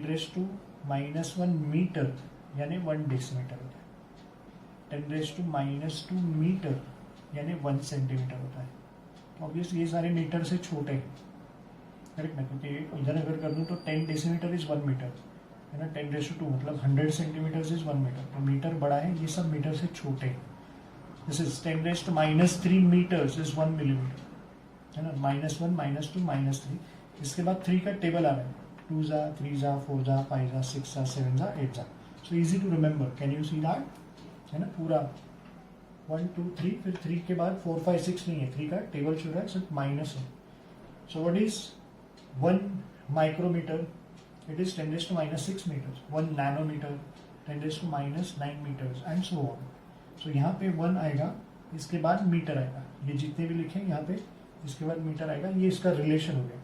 10⁻⁻1 metre यानी 1 decimetre होता है, 10⁻⁻2 मीटर यानी 1 सेंटीमीटर होता है। तो ऑब्वियसली ये सारे मीटर से छोटे हैं, करेक्ट ना, क्योंकि इधर अगर कर दूँ तो 10 डेसीमीटर इज 1 मीटर है ना, 10⁻2 मतलब 100 सेंटीमीटर इज 1 मीटर। तो मीटर बड़ा है, ये सब मीटर से छोटे हैं। This is 10⁻³ metres is 1 millimetre है ना, -1 -2 -3। इसके बाद 3 का टेबल आ रहा है, 2 जा 3 जा 4 जा 5 जा 6 जा 7 जा 8 जा। So easy to remember, can you see that, है ना, पूरा 1 2 3, फिर 3 के बाद 4 5 6 नहीं है, 3 का टेबल शो रहा है, सिर्फ माइनस है। So what is 1 micrometre? It is 10⁻⁻6 metres. 1 nanometre 10⁻⁹ metres and so on. So यहाँ पे 1 आएगा, इसके बाद मीटर आएगा, ये जितने भी लिखे यहाँ पे, इसके बाद मीटर आएगा, ये इसका रिलेशन हो गया।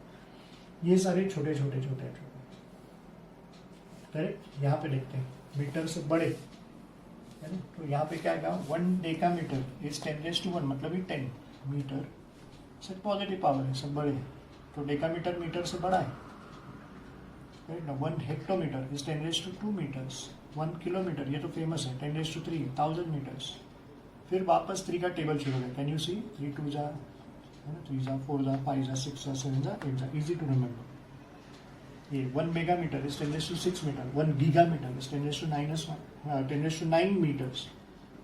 ये सारे छोटे छोटे छोटे छोटे, करेक्ट। यहाँ पे देखते हैं मीटर से बड़े, है ना, तो यहाँ पे क्या आएगा, 1 डेकामीटर इज 10⁻1 मतलब ये 10 मीटर से पॉजिटिव पावर है, सब बड़े हैं। तो डेकामीटर मीटर से बड़ा है, राइट ना। 1 हेक्टोमीटर इज 10⁻2 मीटर्स 1 किलोमीटर, ये तो फेमस है, 10⁻³ 1000 मीटर्स। फिर वापस 3 का टेबल शुरू है, कैन यू सी, 3 2 जा, 3 जा 4 जा 5 जा 6 जा 7 जा 8 जा, इजी टू रिमेंबर। ये 1 megametre is 10⁻6 metre, 1 gigametre is 10⁻9 metres.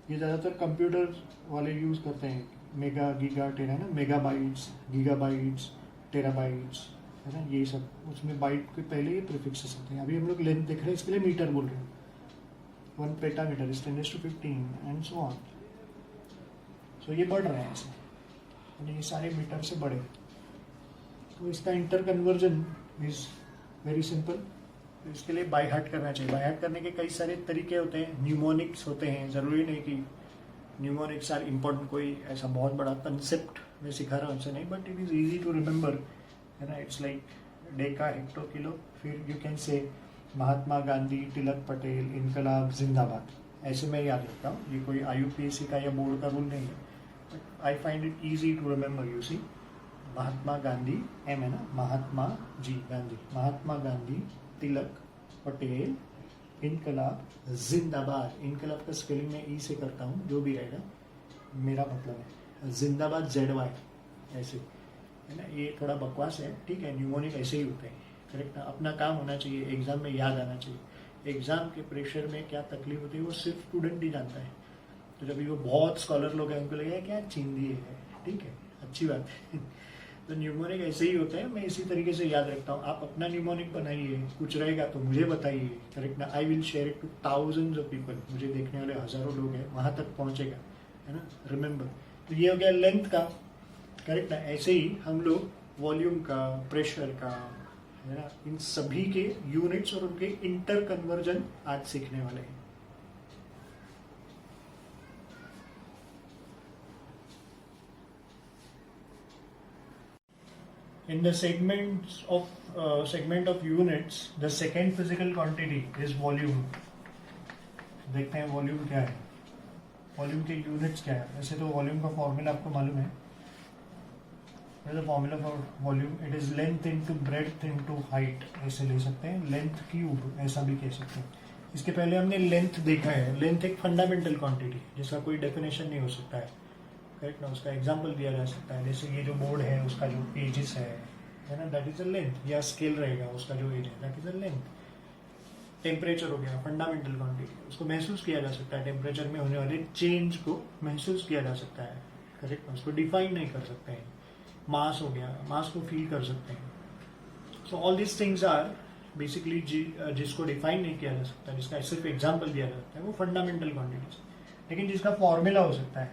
ये ज़्यादातर कंप्यूटर वाले यूज़ करते हैं, मेगा गीगा टेरा ना, मेगाबाइट्स गीगाबाइट्स टेराबाइट्स है ना, ये सब उसमें बाइट के पहले ये प्रीफिक्सेस होते हैं। अभी हम लोग लेंथ देख रहे हैं, इसके लिए मीटर बोल रहे हैं। 1 पेटामीटर इज 10⁻15 एंड सो ऑन। सो ये बढ़ रहे हैं ऐसे, यानी ये सारे मीटर से बढ़े। तो इसका inter conversion is very simple. तो इसके लिए बाय हार्ट करना चाहिए। बाय हार्ट करने के कई सारे तरीके होते हैं, न्यूमोनिक्स होते हैं। ज़रूरी नहीं कि न्यूमोनिक्स आर इम्पोर्टेंट, कोई ऐसा बहुत बड़ा कंसेप्ट मैं सिखा रहा हूँ उनसे नहीं, but it is easy to remember, है ना। It's like deca hecto kilo. फिर you can say Mahatma Gandhi, तिलक पटेल, इनकलाब जिंदाबाद, ऐसे मैं याद रखता हूँ। ये कोई IUPAC का या बोर्ड का रूल नहीं है, but I find it easy to remember. You see, Mahatma Gandhi, M है ना, महात्मा जी गांधी, महात्मा गांधी, तिलक पटेल, इनकलाब जिंदाबाद। इनकलाब का स्पेलिंग मैं ई से करता हूँ, जो भी रहेगा मेरा मतलब है। जिंदाबाद ZY, ऐसे है ना। ये थोड़ा बकवास है, ठीक है, न्यूमोनिक ऐसे ही होते हैं, करेक्ट ना। अपना काम होना चाहिए, एग्जाम में याद आना चाहिए। एग्जाम के प्रेशर में क्या तकलीफ होती है वो सिर्फ स्टूडेंट ही जानता है। तो जब वो बहुत स्कॉलर लोग हैं, उनको लगेगा क्या चिंदी है, ठीक है, अच्छी बात है। तो न्यूमोनिक ऐसे ही होते हैं, मैं इसी तरीके से याद रखता हूँ। आप अपना न्यूमोनिक बनाइए, कुछ रहेगा तो मुझे बताइए, करेक्ट ना। I will share it two thousands of people. मुझे देखने वाले हजारों लोग हैं, वहाँ तक पहुँचेगा, है ना। रिमेंबर, तो ये हो गया लेंथ का, करेक्ट ना। ऐसे ही हम लोग वॉल्यूम का, प्रेशर का, है ना, इन सभी के यूनिट्स और उनके इंटर कन्वर्जन आज सीखने वाले हैं। In the segment of units, the second physical quantity is volume. देखते हैं वॉल्यूम क्या है, वॉल्यूम के यूनिट्स क्या है। वैसे तो वॉल्यूम का फॉर्मूला आपको मालूम है। The formula for volume, it is length into breadth into height, ऐसे ले सकते हैं। लेंथ क्यूब ऐसा भी कह सकते हैं। इसके पहले हमने लेंथ देखा है। लेंथ एक फंडामेंटल क्वांटिटी जिसका कोई डेफिनेशन नहीं हो सकता है, करेक्ट ना। उसका एग्जाम्पल दिया जा सकता है, जैसे ये जो बोर्ड है उसका जो एजिस है ना, दैट इज अ लेंथ। या स्केल रहेगा, उसका जो एज है that is a length. Temperature हो गया फंडामेंटल क्वांटिटी, उसको महसूस किया जा सकता है। टेम्परेचर में होने वाले चेंज को महसूस किया जा सकता है, करेक्ट ना। उसको डिफाइन नहीं कर सकते हैं। मास हो गया, मास को फील कर सकते हैं। So all this things are basically जिसको डिफाइन नहीं किया जा सकता, जिसका सिर्फ एग्जाम्पल दिया जा सकता है, वो फंडामेंटल क्वांटिटीज। लेकिन जिसका फॉर्मूला हो सकता है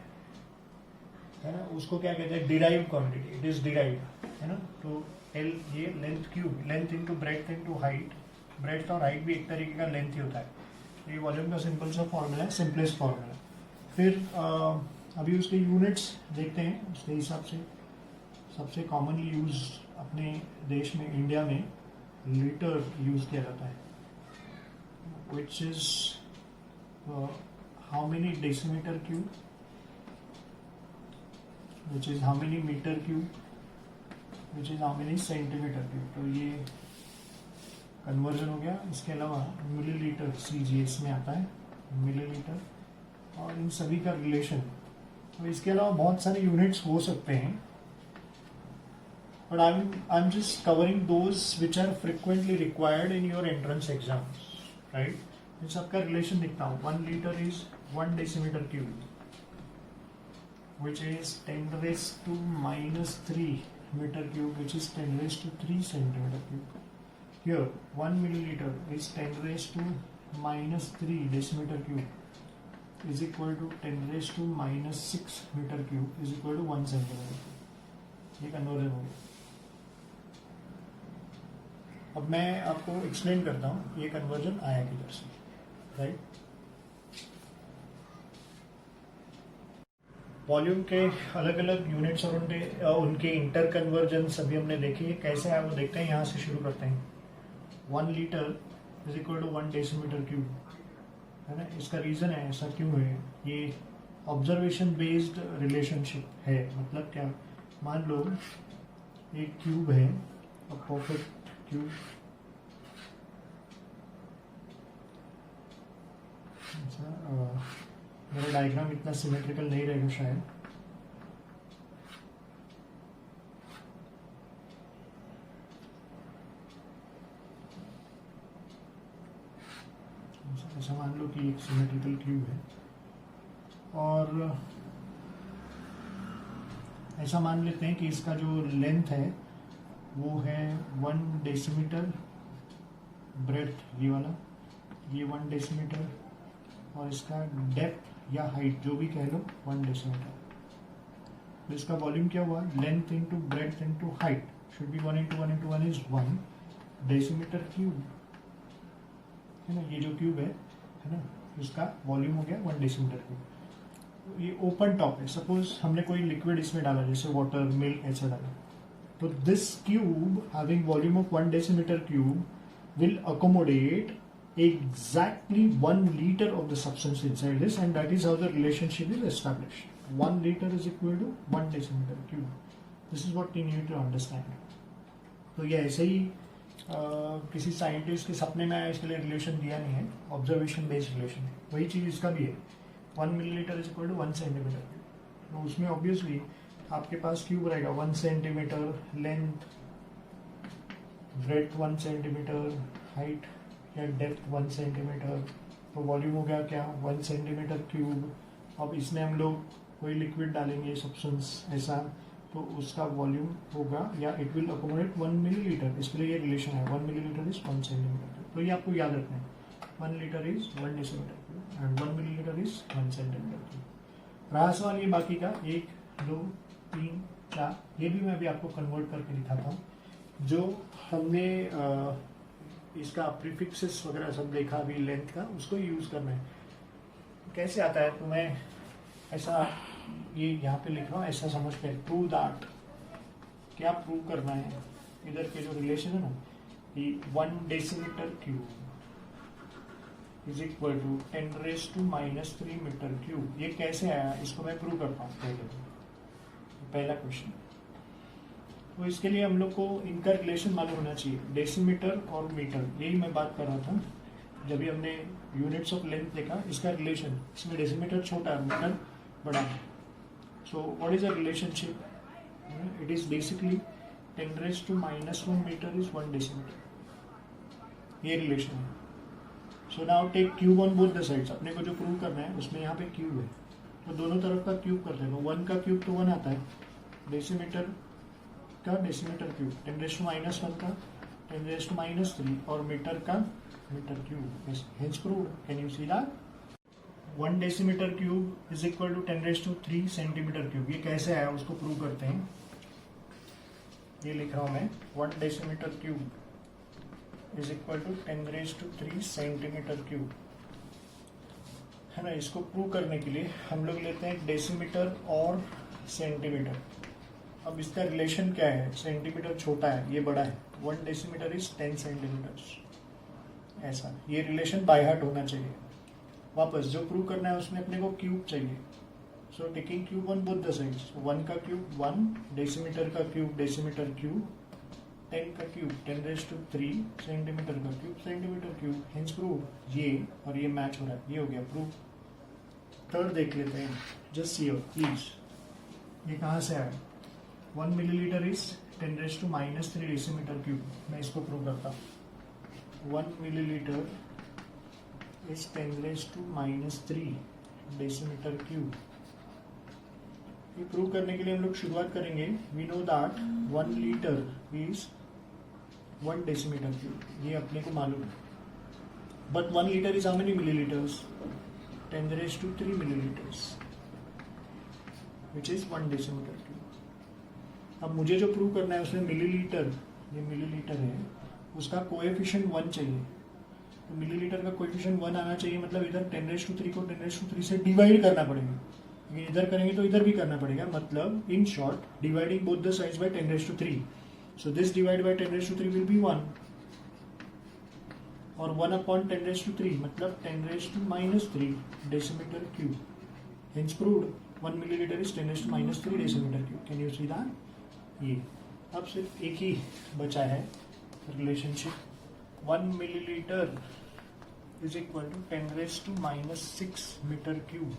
ना, उसको क्या कहते हैं, derive quantity. It is derive, है ना। तो एल, ये length cube, length into breadth into height. Breadth और हाइट भी एक तरीके का लेंथ ही होता है। ये वॉल्यूम का सिंपल सा फॉर्मूला है, सिंपलेस्ट फॉर्मूला। फिर अभी उसके यूनिट्स देखते हैं। उसके हिसाब से सबसे कॉमनली यूज अपने देश में, इंडिया में, लीटर यूज किया जाता है, which is how many decimetre cube, which is how many metre cube, which is how many centimetre cube. तो ये कन्वर्जन हो गया। इसके अलावा मिलीलीटर CGS में आता है, मिलीलीटर, और इन सभी का रिलेशन। तो इसके अलावा बहुत सारे यूनिट्स हो सकते हैं, but I'm just covering those which are frequently required in your entrance exams, right? इन सबका रिलेशन दिखता हूँ। 1 liter is 1 decimeter cube, which is 10⁻³ meter cube, which is 10⁻³ centimeter cube. Here 1 milliliter is 10⁻³ decimeter cube is equal to 10⁻⁻6 meter cube is equal to 1 centimeter cube. ये conversion हो गया। अब मैं आपको explain करता हूँ ये कन्वर्जन आया किधर से, राइट। वॉल्यूम के अलग अलग यूनिट्स और उनके इंटर कन्वर्जन सभी हमने देखे। कैसे आया वो देखते हैं। यहाँ से शुरू करते हैं। 1 litre is equal to 1 decimetre cube, है ना। इसका रीज़न है, ऐसा क्यों है, ये ऑब्जर्वेशन बेस्ड रिलेशनशिप है। मतलब क्या, मान लो एक क्यूब है, परफेक्ट क्यूब, मेरा डायग्राम इतना सिमेट्रिकल नहीं रहेगा शायद। ऐसा मान लो कि एक सिमेट्रिकल क्यूब है और ऐसा मान लेते हैं कि इसका जो लेंथ है वो है 1 डेसीमीटर, ब्रेड्थ ये वाला, ये 1 डेसीमीटर, और इसका डेप्थ या हाइट जो भी कह लो 1 डेसीमीटर। तो इसका वॉल्यूम क्या हुआ, length into breadth into height should be 1 into 1 into 1 is 1 decimetre cube, है ना। ये जो क्यूब है ना, इसका वॉल्यूम हो गया 1 डेसीमीटर क्यूब। ये ओपन टॉप है, सपोज हमने कोई लिक्विड इसमें डाला जैसे वाटर, मिल्क ऐसा डाला, तो this cube having volume of 1 decimetre cube will accommodate exactly 1 liter of the substance inside this, and that is how the relationship is established. 1 liter is equal to 1 decimeter cube. This is what you need to understand. तो ये ऐसे ही किसी scientist के सपने में आया, इसके लिए रिलेशन दिया नहीं है, ऑब्जर्वेशन बेस्ड रिलेशन है। वही चीज़ इसका भी है, 1 millilitre is equal to 1 centimetre cube. तो उसमें ऑब्वियसली आपके पास क्यूब रहेगा 1 centimetre, length, breadth 1 centimetre, height या डेप्थ 1 सेंटीमीटर, तो वॉल्यूम हो गया क्या 1 सेंटीमीटर क्यूब। अब इसमें हम लोग कोई लिक्विड डालेंगे, सब्सटेंस ऐसा, तो उसका वॉल्यूम होगा या इट विल अकोमोडेट 1 मिलीलीटर। इसके लिए ये रिलेशन है 1 मिलीलीटर इज 1 सेंटीमीटर क्यूब। तो ये आपको याद रखना है, 1 litre is 1 decimetre cube and 1 millilitre is 1 centimetre cube. रहा सवाल ये बाकी का 1 2 3 4, ये भी मैं अभी आपको कन्वर्ट करके दिखाता हूँ। जो हमने इसका प्रीफिक्सेस वगैरह सब देखा अभी लेंथ का, उसको यूज करना है। कैसे आता है, तो मैं ऐसा ये यहाँ पे लिख रहा हूँ, ऐसा समझ के प्रूव दैट, क्या प्रूव करना है। इधर के जो रिलेशन है ना, कि 1 decimetre cube is equal to 10⁻³ metre cube. ये कैसे आया, इसको मैं प्रूव करता हूँ। पहला क्वेश्चन, तो इसके लिए हम लोग को इनका रिलेशन मालूम होना चाहिए, डेसीमीटर और मीटर। यही मैं बात कर रहा था जब भी हमने यूनिट्स ऑफ लेंथ देखा, इसका रिलेशन, इसमें डेसीमीटर छोटा है, मीटर बड़ा है। So what is the relationship, it is basically 10⁻⁻1 metre is 1 decimetre, ये रिलेशन है। So now take cube on both the sides. अपने को जो प्रूव करना है उसमें यहाँ पे क्यूब है, तो दोनों तरफ का क्यूब कर देगा। 1 का क्यूब तो 1 आता है, डेसीमीटर का डेसीमीटर क्यूब, 10⁻⁻1 का 10⁻³ और मीटर का metre cube. Hence proved. Can you see that 1 decimetre cube is equal to 10⁻³ centimetre cube. ये कैसे आया उसको प्रूव करते हैं। ये लिख रहा हूं मैं, 1 decimetre cube is equal to 10⁻³ centimetre cube, है ना। इसको प्रूव करने के लिए हम लोग लेते हैं डेसीमीटर और सेंटीमीटर। अब इसका रिलेशन क्या है, सेंटीमीटर छोटा है, ये बड़ा है, 1 डेसीमीटर इज 10 सेंटीमीटर, ऐसा। ये रिलेशन बाय हार्ट होना चाहिए। वापस जो प्रूव करना है उसमें अपने को क्यूब चाहिए। So taking cube on both the sides, 1 का क्यूब 1, डेसीमीटर का क्यूब डेसीमीटर क्यूब, 10 का क्यूब 10⁻³ सेंटीमीटर का cube centimetre cube. Hence prove. ये और ये मैच हो रहा है, ये हो गया प्रूव। थर्ड देख लेते हैं, जस्ट सी प्लीज, ये कहाँ से आया। 1 मिलीलीटर इज 10⁻³ डेसीमीटर क्यूब। मैं इसको प्रूव करता हूँ। 1 मिलीलीटर इज 10⁻³ डेसीमीटर क्यूब। ये प्रूव करने के लिए हम लोग शुरुआत करेंगे। We know that 1 litre is 1 decimetre cube, ये अपने को मालूम है। But 1 litre is how many millilitres, 10⁻³ millilitres, which is 1 decimetre cube. अब मुझे जो प्रूव करना है उसमें मिलीलीटर, ये मिलीलीटर है, उसका कोएफिशिएंट 1 चाहिए। तो मिलीलीटर का कोएफिशिएंट 1 आना चाहिए, मतलब इधर 10⁻³ को 10⁻³ से डिवाइड करना पड़ेगा। लेकिन इधर करेंगे तो इधर भी करना पड़ेगा, मतलब in short dividing both the sides by 10⁻³। So this divide by 10⁻³ will be 1, और 1/10⁻³ मतलब 10⁻³ decimetre cube. Hence proved 1 millilitre is 10⁻³ decimetre cube. Can you see that. ये अब सिर्फ एक ही बचा है relationship, 1 millilitre is equal to 10⁻⁻⁶ metre cube.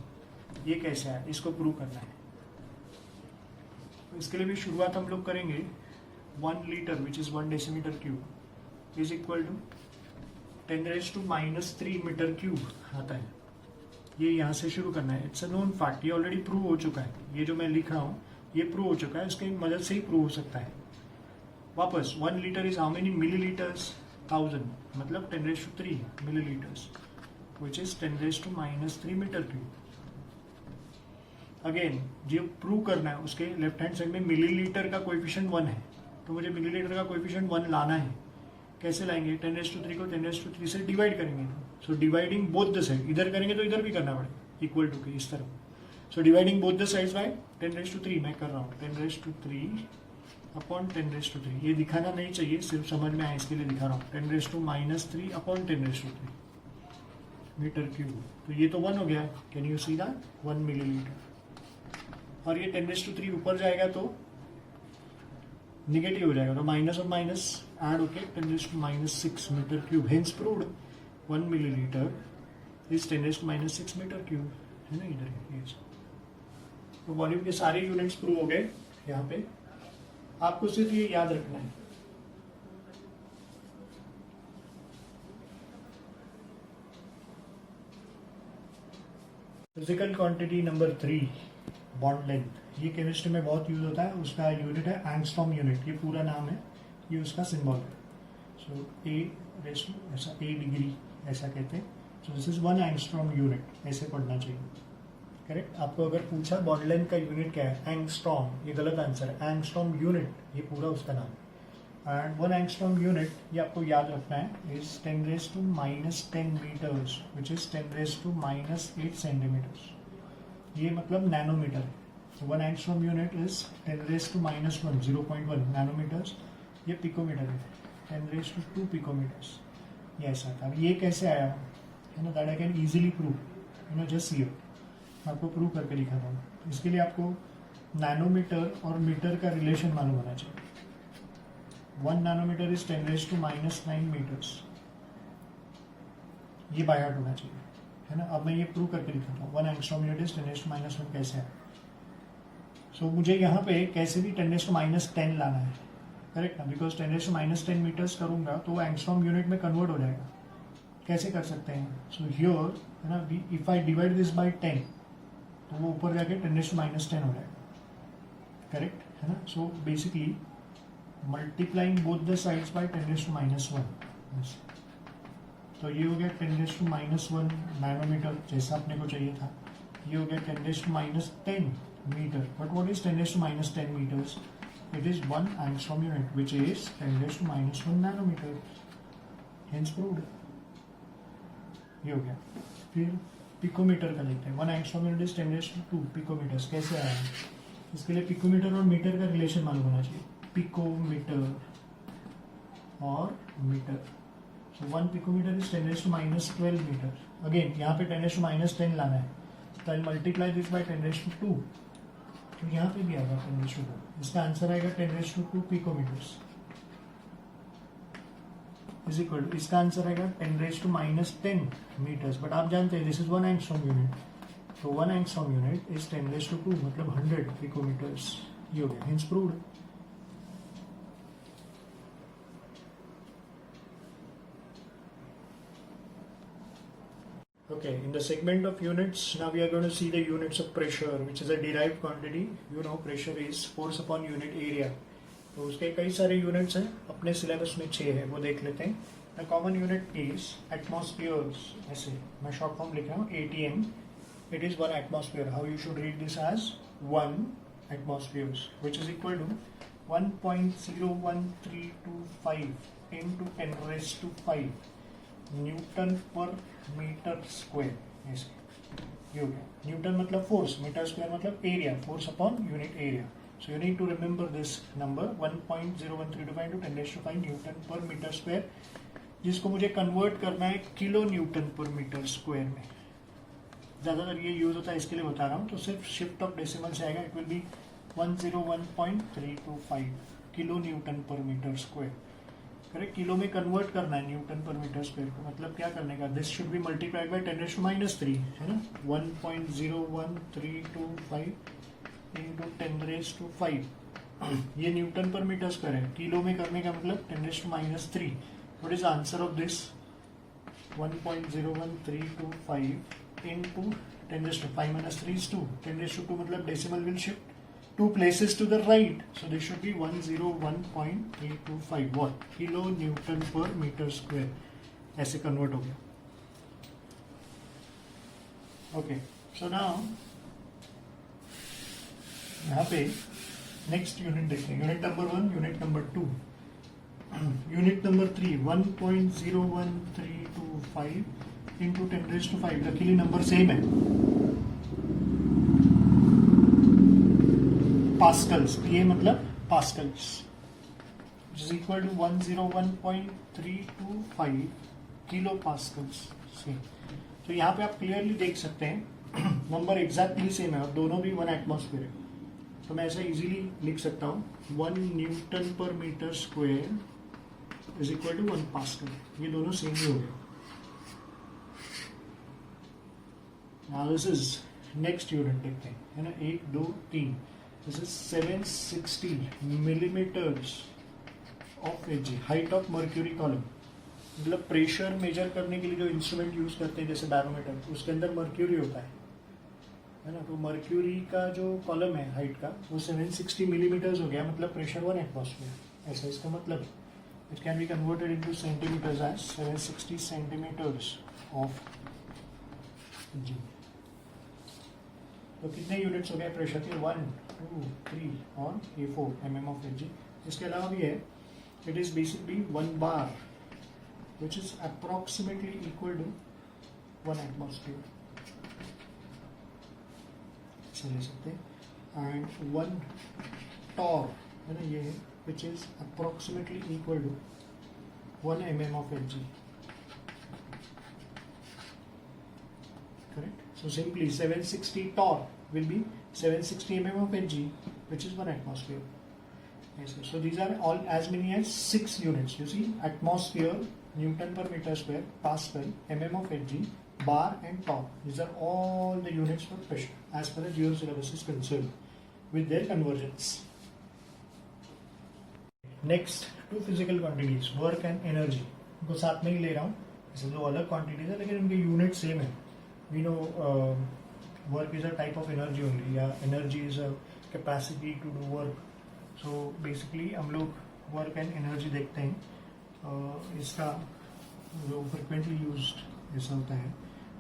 ये कैसे है, इसको प्रूव करना है। तो इसके लिए भी शुरुआत हम लोग करेंगे 1 litre which is 1 decimetre cube is equal to 10⁻³ metre cube आता है। ये यहाँ से शुरू करना है। इट्स अ नोन फैक्ट, ये ऑलरेडी प्रूव हो चुका है। ये जो मैं लिख रहा हूँ ये प्रूव हो चुका है, इसकी मदद से ही प्रूव हो सकता है। वापस 1 litre is how many millilitres, 1000 मतलब 10⁻³ millilitres which is 10⁻³ metre cube. Again जो प्रूव करना है उसके लेफ्ट हैंड साइड में मिलीलीटर का कोएफिशिएंट 1 है, तो मुझे मिलीलीटर का कोएफिशिएंट 1 लाना है। कैसे लाएंगे, 10⁻³ को 10⁻³ से डिवाइड करेंगे। So dividing both the side, इधर करेंगे तो इधर भी करना पड़ेगा, इक्वल टू के इस तरह। So dividing both the sides by 10⁻³ मैं कर रहा हूँ 10⁻³ अपॉन 10⁻³ ये दिखाना नहीं चाहिए, सिर्फ समझ में आए इसके लिए दिखा रहा हूँ। 10⁻³ अपॉन 10⁻³ मीटर क्यूब। तो ये तो 1 हो गया, can you see that, 1 millilitre. और ये 10⁻³ ऊपर जाएगा तो निगेटिव हो जाएगा, तो माइनस और माइनस ऐड होके 10⁻⁻⁶ metre cube. Hence proved 1 millilitre is 10⁻⁻⁶ metre cube, है ना इधर ये। तो वॉल्यूम के सारे यूनिट्स प्रूव हो गए। यहाँ पे आपको सिर्फ ये याद रखना है, physical quantity number 3 bond length. ये केमिस्ट्री में बहुत यूज होता है, उसका यूनिट है एंगस्ट्रॉम यूनिट। ये पूरा नाम है, ये उसका सिंबल है। सो A⁻, ऐसा A डिग्री ऐसा कहते हैं। So this is 1 angstrom unit, ऐसे पढ़ना चाहिए। करेक्ट। आपको अगर पूछा बॉन्ड लेंथ का यूनिट क्या है, एंगस्ट्रॉम, ये गलत आंसर है। एंगस्ट्रॉम यूनिट ये पूरा उसका नाम है। एंड 1 एंगस्ट्रॉम यूनिट ये आपको याद रखना है is 10⁻⁻10 metres which is 10⁻⁻8 centimetres. ये मतलब नैनोमीटर है। So 1 angstrom unit is 10⁻⁻1 0.1 nanometres. ये पिकोमीटर है 10⁻² पिकोमीटर्स। ये ऐसा था। ये कैसे आया है ना, that I can easily prove, you know just here. मैं आपको प्रूव करके दिखाता हूँ। इसके लिए आपको नैनोमीटर और मीटर का रिलेशन मालूम होना चाहिए। 1 नैनोमीटर इज 10⁻⁻9 मीटर्स, ये बाय हार्ट होना चाहिए, है ना। अब मैं ये प्रूव करके दिखाता हूँ 1 एंगस्ट्रॉम यूनिट इज 10⁻⁻1 कैसे है। सो मुझे यहाँ पे कैसे भी 10⁻⁻10 लाना है, करेक्ट ना, बिकॉज 10⁻⁻10 मीटर्स करूंगा तो वो एंगस्ट्रॉम यूनिट में कन्वर्ट हो जाएगा। कैसे कर सकते हैं, सो हियर है ना, if I divide this by 10 तो वो ऊपर जाके 10⁻⁻10 हो जाएगा, करेक्ट है ना। So basically multiplying both the sides bye 10⁻⁻1, तो ये हो गया 10⁻⁻1 नैनोमीटर जैसा अपने को चाहिए था। ये हो गया 10⁻⁻10 meter. But what is 10⁻⁻10 meters? It is 1 angstrom unit, which is 10⁻⁻1 nanometer. Hence proved. ये हो गया। फिर पिकोमीटर का देखते हैं। 1 angstrom unit is 10⁻² पिकोमीटर्स। कैसे आया है, इसके लिए पिकोमीटर और मीटर का रिलेशन मालूम होना चाहिए। पिकोमीटर और मीटर। So 1 पिकोमीटर is 10⁻⁻12 मीटर। अगेन यहाँ पे 10⁻⁻10 लाना है, तो आई मल्टीप्लाई दिस बाय 10⁻², तो यहाँ पे भी आएगा 10⁻²। इसका आंसर आएगा 10⁻² पिकोमीटर्स इज इक्वल टू, इसका आंसर आएगा 10⁻⁻10 मीटर्स। बट आप जानते हैं दिस इज 1 एंगस्ट्रॉम यूनिट, तो 1 एंगस्ट्रॉम यूनिट इज 10⁻² मतलब 100 पिकोमीटर्स। ये हो गया, hence proved. Okay, in the segment of units, now we are going to see the units of pressure, which is a derived quantity. You know, pressure is force upon unit area. तो उसके कई सारे units हैं, अपने syllabus में 6 है, वो देख लेते हैं। The common unit is atmospheres, ऐसे मैं शॉर्ट फॉर्म लिख रहा हूँ ATM. It is 1 atmosphere. How you should read this as 1 atmospheres, which is equal to 1.01325 into 10⁻⁵ newton पर मीटर स्क्वायर। ऐसे ये हो गया। न्यूटन मतलब फोर्स, मीटर स्क्वायर मतलब area, force upon unit area. So you need to remember this number 1.01325 into 10⁻⁵ newton पर metre square, जिसको मुझे कन्वर्ट करना है किलो न्यूटन पर मीटर स्क्वायर में। ज़्यादातर ये यूज होता है, इसके लिए बता रहा हूँ। तो सिर्फ शिफ्ट ऑफ डेसिमल से आएगा, it will be 101.325 kilo newton पर मीटर स्क्वायर। करेक्ट, किलो में कन्वर्ट करना है न्यूटन पर मीटर स्क्वायर को, मतलब क्या करने का, this should be multiplied by 10⁻³ है ना, 1.01325 इंटू 10⁵ ये न्यूटन पर मीटर स्क्वायर है, किलो में करने का मतलब 10⁻³। What is answer of this, 1.01325 into 10⁻³ is 2. 10⁻² मतलब decimal will shift 2 places to the right. So this should be 101.325 what? Kilo newton पर मीटर स्क्वायर ऐसे कन्वर्ट हो गया. ओके, सो नाउ यहाँ पे नेक्स्ट यूनिट देखते हैं. Unit number 1, unit number 2, unit number 3 1.01325 into 10⁵. Luckily number same है. Pascals, ये मतलब pascals, which is equal to 101.325 kilo pascals. तो यहाँ पे आप क्लियरली देख सकते हैं नंबर एग्जैक्टली सेम है और दोनों भी 1 एटमॉस्फेयर है. तो मैं ऐसा इजीली लिख सकता हूँ 1 न्यूटन पर metre square is equal to 1 pascal. ये दोनों सेम ही हो गए. Now this is next unit देखते हैं, है ना, 1 2 3. This is 760 millimeters of Hg, height of mercury column. मतलब प्रेशर मेजर करने के लिए जो इंस्ट्रूमेंट यूज करते हैं जैसे बैरोमीटर, उसके अंदर मर्क्यूरी होता है ना. तो मर्क्यूरी का जो कॉलम है हाइट का वो 760 मिलीमीटर्स हो गया, मतलब प्रेशर 1 एटमॉस्फेयर. ऐसा इसका मतलब है. It can be converted into centimetres as 760 centimetres of G. तो कितने यूनिट्स हो गए प्रेशर के, 1 2 3 और ये 4 mm ऑफ Hg. इसके अलावा भी है, it is basically 1 bar which is approximately equal to 1 atmosphere ऐसे ले सकते हैं. एंड 1 टॉर है ना, ये which is approximately equal to 1 mm of Hg. Correct. So simply 760 torr will be 760 mm of Hg, which is 1 atmosphere. Yes, so these are all as many as 6 units. You see, atmosphere, Newton per meter square, Pascal, mm of Hg, bar and torr. These are all the units for pressure as far as your syllabus is concerned with their conversions. Next, two physical quantities, work and energy. इनको साथ में ही ले रहा हूँ. इसे दो अलग quantities है लेकिन इनके unit same है. We know work is a type of energy only. Yeah, energy is a capacity to do work. So basically हम लोग work and energy देखते हैं. इसका जो frequently used ऐसा होता है.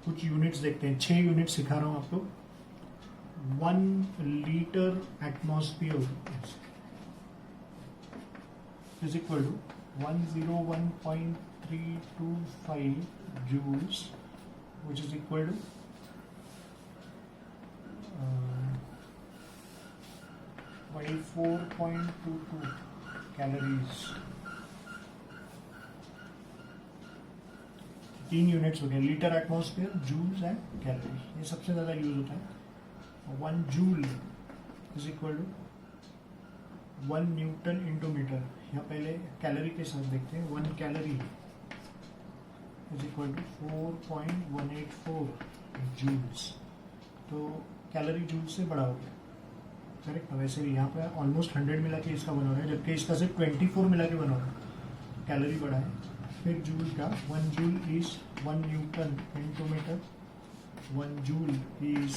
कुछ units देखते हैं. 6 units सिखा रहा हूँ आपको. 1 liter atmosphere is equal to 101.325 joules, which is equal to 24.22 calories. 3 units हो गए, litre, atmosphere, joules and calorie. ये सबसे ज़्यादा यूज होता है. 1 joule is equal to 1 newton into metre. यहाँ पहले कैलोरी के साथ देखते हैं. 1 calorie is equal to 4.184 joules. तो कैलोरी जूल से बड़ा हो गया. करेक्ट. वैसे भी यहाँ पे ऑलमोस्ट 100 मिला के इसका बना रहा है, जबकि इसका सिर्फ 24 मिला के बना रहा है. कैलोरी बड़ा है. फिर जूल का 1 joule is 1 newton into metre. 1 joule is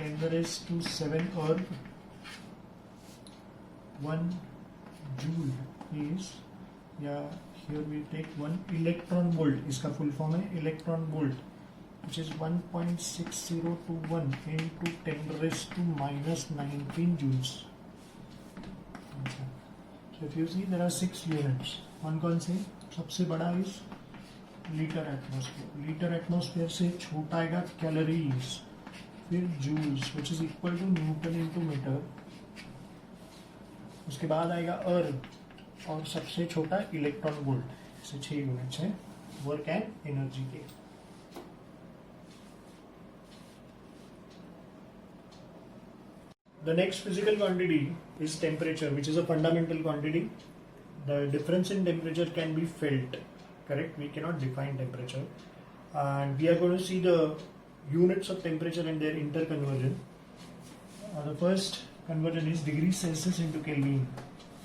10⁻⁷ erg. 1 joule is, या here we take 1 electron volt. इसका फुल फॉर्म है electron volt, which is 1.6021 into 10⁻⁻19 joules. So if you see there are 6 units. कौन से? सबसे बड़ा is litre atmosphere. Litre atmosphere से छोटा आएगा कैलोरीज, फिर joules which is equal to newton into metre. उसके बाद आएगा अर्थ और सबसे छोटा इलेक्ट्रॉन वोल्ट. ऐसे 6 यूनिट्स हैं वर्क एंड एनर्जी के. The next physical quantity is temperature, which is a fundamental quantity. the difference in temperature can be felt, correct? We cannot define temperature, and we are going to see the units of temperature and their interconversion. The first conversion is degrees Celsius into Kelvin,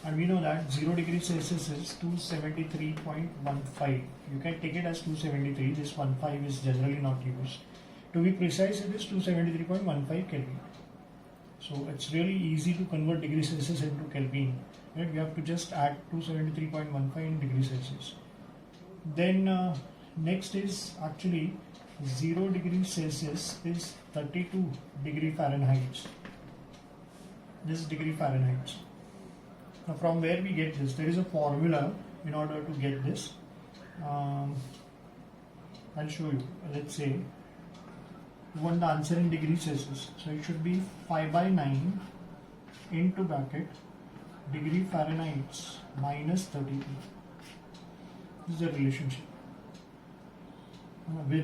and we know that 0 degrees Celsius is 273.15. You can take it as 273. This 15 is generally not used. To be precise, it is 273.15 Kelvin. So it's really easy to convert degrees Celsius into Kelvin. Right? You have to just add 273.15 in degrees Celsius. Then next is actually 0 degrees Celsius is 32 degree Fahrenheit. This is degree Fahrenheit. Now from where we get this? There is a formula in order to get this. I'll show you. Let's say you want the answer in degrees Celsius. So it should be 5/9 into bracket degree Fahrenheit minus 32. This is the relationship.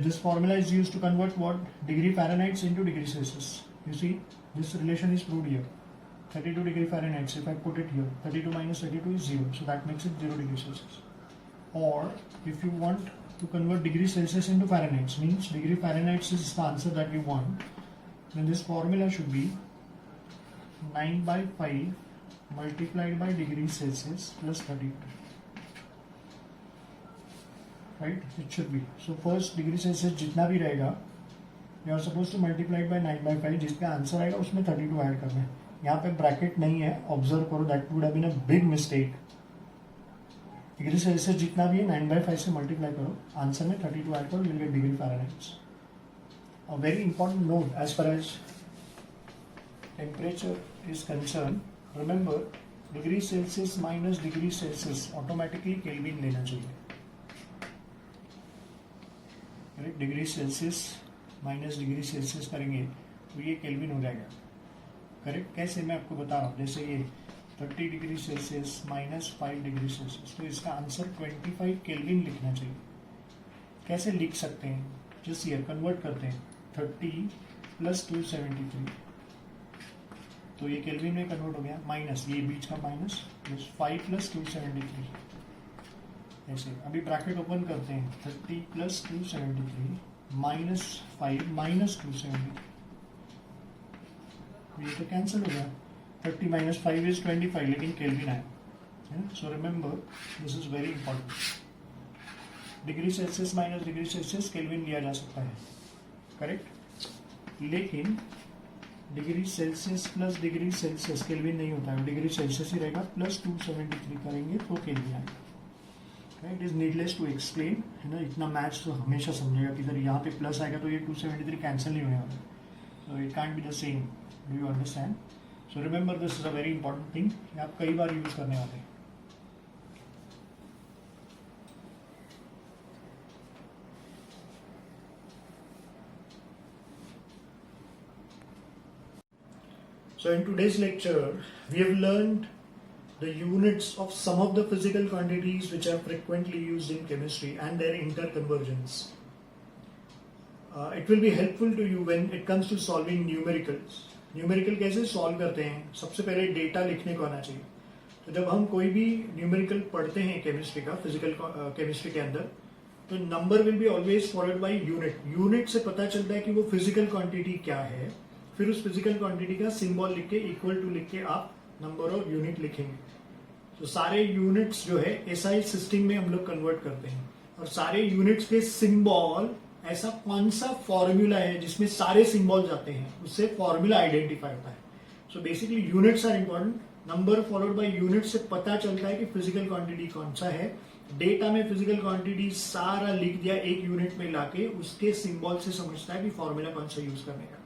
This formula is used to convert what? Degree Fahrenheit into degrees Celsius. You see, this relation is proved here. 32 degree Fahrenheit, if I put it here, 32 minus 32 is 0. So that makes it 0 degrees Celsius. Or if you want to convert degree Celsius into Fahrenheit, means degree Fahrenheit is the answer that we want, then this formula should be 9/5 multiplied by degree Celsius plus 32. Right? It should be. So first degree Celsius जितना भी रहेगा, you are supposed to multiply by 9/5. जिसका answer आएगा उसमें 32 add करना है. यहाँ पे ब्रैकेट नहीं है, ऑब्जर्व करो. That would have been a big mistake. Degree Celsius जितना भी है 9/5 से मल्टीप्लाई करो, आंसर में 32 ऐड करो, you will get degree Fahrenheit. A very important note as far as temperature is concern, remember degree Celsius minus degree Celsius automatically kelvin लेना चाहिए. Degree Celsius minus degree Celsius करेंगे तो ये kelvin हो जाएगा. Correct? कैसे? मैं आपको बता रहा हूँ. जैसे ये 30 degree Celsius minus 5 degree Celsius, तो इसका आंसर 25 केल्विन लिखना चाहिए. कैसे लिख सकते हैं? जस्ट ईयर कन्वर्ट करते हैं. 30 प्लस 273, तो ये केल्विन में कन्वर्ट हो गया. माइनस ये बीच का माइनस प्लस 5 प्लस 273. ऐसे अभी ब्रैकेट ओपन करते हैं. 30 प्लस 273 माइनस 5 माइनस 273, ये तो कैंसिल हो गया. 30 माइनस 5 इज 25, लेकिन केल्विन आया. So remember this is very important. Degree Celsius minus degree Celsius kelvin लिया जा सकता है, करेक्ट? लेकिन degree Celsius plus degree Celsius kelvin नहीं होता है. डिग्री सेल्सियस ही रहेगा. प्लस 273 करेंगे तो केल्विन आएगा. It is needless to explain, है ना. इतना मैथ्स तो हमेशा समझेगा कि इधर यहाँ पे प्लस आएगा तो ये 273 कैंसिल नहीं होने वाला. So it can't be the same. Do you understand? So remember this is a very important thing. आप कई बार यूज करने वाले हैं. So in today's lecture, we have learned the units of some of the physical quantities which are frequently used in chemistry and their interconversions. It will be helpful to you when it comes to solving numericals. Numerical कैसे solve करते हैं? सबसे पहले data लिखने को आना चाहिए. तो जब हम कोई भी न्यूमेरिकल पढ़ते हैं केमिस्ट्री का, फिजिकल केमिस्ट्री के अंदर, तो number will be always followed by unit. Unit से पता चलता है कि वो फिजिकल क्वांटिटी क्या है. फिर उस फिजिकल क्वांटिटी का सिंबल लिख के, इक्वल टू लिख के आप नंबर और यूनिट लिखेंगे. तो सारे यूनिट्स जो है एसआई सिस्टम में हम लोग कन्वर्ट करते हैं. और सारे यूनिट्स के सिंबल, ऐसा कौन सा फॉर्मूला है जिसमें सारे सिंबल जाते हैं, उससे फॉर्मूला आइडेंटिफाई होता है. So basically units are important. Number followed by unit से पता चलता है कि फिजिकल क्वांटिटी कौन सा है. डेटा में फिजिकल क्वांटिटी सारा लिख दिया एक यूनिट में लाके, उसके सिंबल से समझता है कि फॉर्मूला कौन सा यूज करने का.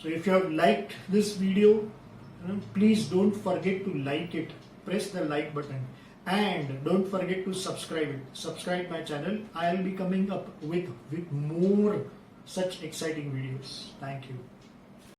So if you have liked this video, please don't forget to like it. Press the like button and don't forget to subscribe it. Subscribe my channel. I'll be coming up with more such exciting videos. Thank you.